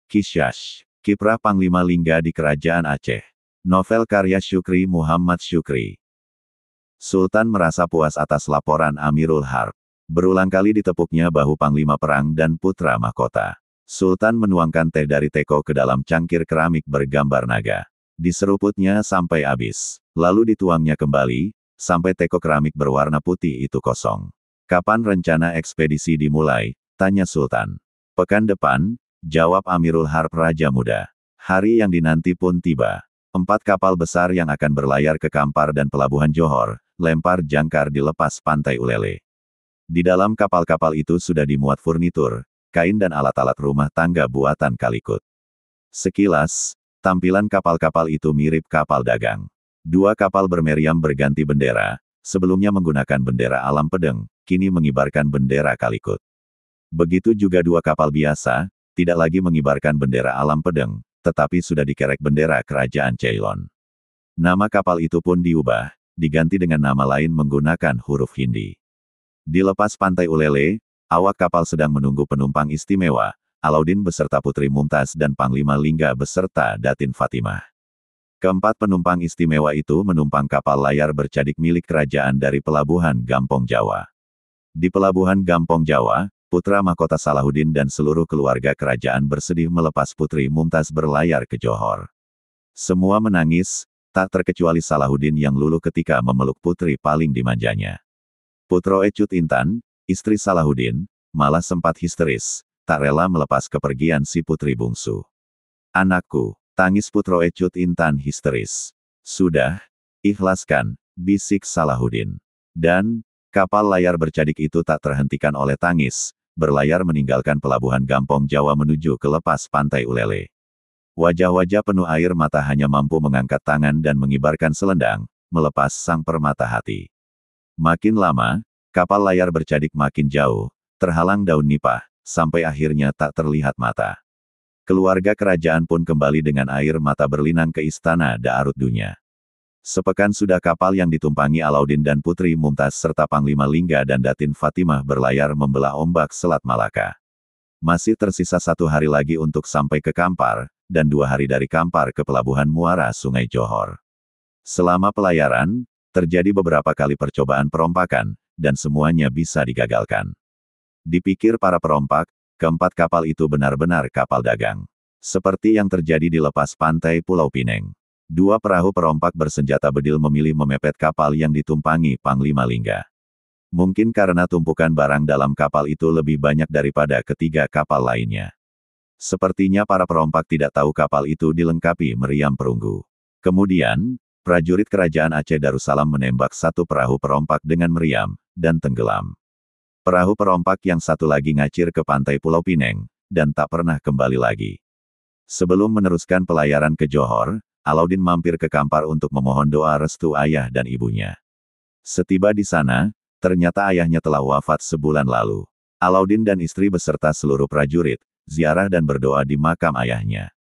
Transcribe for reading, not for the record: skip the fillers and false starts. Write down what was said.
Kishash, Kiprah Panglima Lingga di Kerajaan Aceh. Novel karya Syukri Muhammad Syukri. Sultan merasa puas atas laporan Amirul Harb. Berulang kali ditepuknya bahu Panglima Perang dan Putra Mahkota. Sultan menuangkan teh dari teko ke dalam cangkir keramik bergambar naga. Diseruputnya sampai habis. Lalu dituangnya kembali, sampai teko keramik berwarna putih itu kosong. Kapan rencana ekspedisi dimulai? Tanya Sultan. Pekan depan, jawab Amirul Harb Raja Muda. Hari yang dinanti pun tiba. 4 kapal besar yang akan berlayar ke Kampar dan Pelabuhan Johor, lempar jangkar di lepas pantai Ulele. Di dalam kapal-kapal itu sudah dimuat furnitur, kain dan alat-alat rumah tangga buatan Kalikut. Sekilas, tampilan kapal-kapal itu mirip kapal dagang. 2 kapal bermeriam berganti bendera, sebelumnya menggunakan bendera Alam Pedeng, kini mengibarkan bendera Kalikut. Begitu juga 2 kapal biasa, tidak lagi mengibarkan bendera Alam Pedeng, tetapi sudah dikerek bendera Kerajaan Ceylon. Nama kapal itu pun diubah, diganti dengan nama lain menggunakan huruf Hindi. Di lepas pantai Ulele, awak kapal sedang menunggu penumpang istimewa, Alauddin beserta Putri Mumtaz dan Panglima Lingga beserta Datin Fatimah. Keempat penumpang istimewa itu menumpang kapal layar bercadik milik kerajaan dari Pelabuhan Gampong Jawa. Di Pelabuhan Gampong Jawa, Putra Mahkota Salahuddin dan seluruh keluarga kerajaan bersedih melepas Putri Mumtaz berlayar ke Johor. Semua menangis, tak terkecuali Salahuddin yang luluh ketika memeluk putri paling dimanjanya. Putro Ecut Intan, istri Salahuddin, malah sempat histeris, tak rela melepas kepergian si putri bungsu. Anakku, tangis Putro Ecut Intan histeris. Sudah, ikhlaskan, bisik Salahuddin. Dan, kapal layar bercadik itu tak terhentikan oleh tangis, berlayar meninggalkan Pelabuhan Gampong Jawa menuju ke lepas pantai Ulele. Wajah-wajah penuh air mata hanya mampu mengangkat tangan dan mengibarkan selendang, melepas sang permata hati. Makin lama, kapal layar bercadik makin jauh, terhalang daun nipah, sampai akhirnya tak terlihat mata. Keluarga kerajaan pun kembali dengan air mata berlinang ke istana Daarut Dunya. Sepekan sudah kapal yang ditumpangi Alauddin dan Putri Mumtaz serta Panglima Lingga dan Datin Fatimah berlayar membelah ombak Selat Malaka. Masih tersisa 1 hari lagi untuk sampai ke Kampar, dan 2 hari dari Kampar ke Pelabuhan Muara Sungai Johor. Selama pelayaran, terjadi beberapa kali percobaan perompakan, dan semuanya bisa digagalkan. Dipikir para perompak, keempat kapal itu benar-benar kapal dagang. Seperti yang terjadi di lepas pantai Pulau Pineng. 2 perahu perompak bersenjata bedil memilih memepet kapal yang ditumpangi Panglima Lingga. Mungkin karena tumpukan barang dalam kapal itu lebih banyak daripada ketiga kapal lainnya. Sepertinya para perompak tidak tahu kapal itu dilengkapi meriam perunggu. Kemudian, prajurit Kerajaan Aceh Darussalam menembak 1 perahu perompak dengan meriam, dan tenggelam. Perahu perompak yang satu lagi ngacir ke pantai Pulau Pineng, dan tak pernah kembali lagi. Sebelum meneruskan pelayaran ke Johor, Alauddin mampir ke Kampar untuk memohon doa restu ayah dan ibunya. Setiba di sana, ternyata ayahnya telah wafat sebulan lalu. Alauddin dan istri beserta seluruh prajurit, ziarah dan berdoa di makam ayahnya.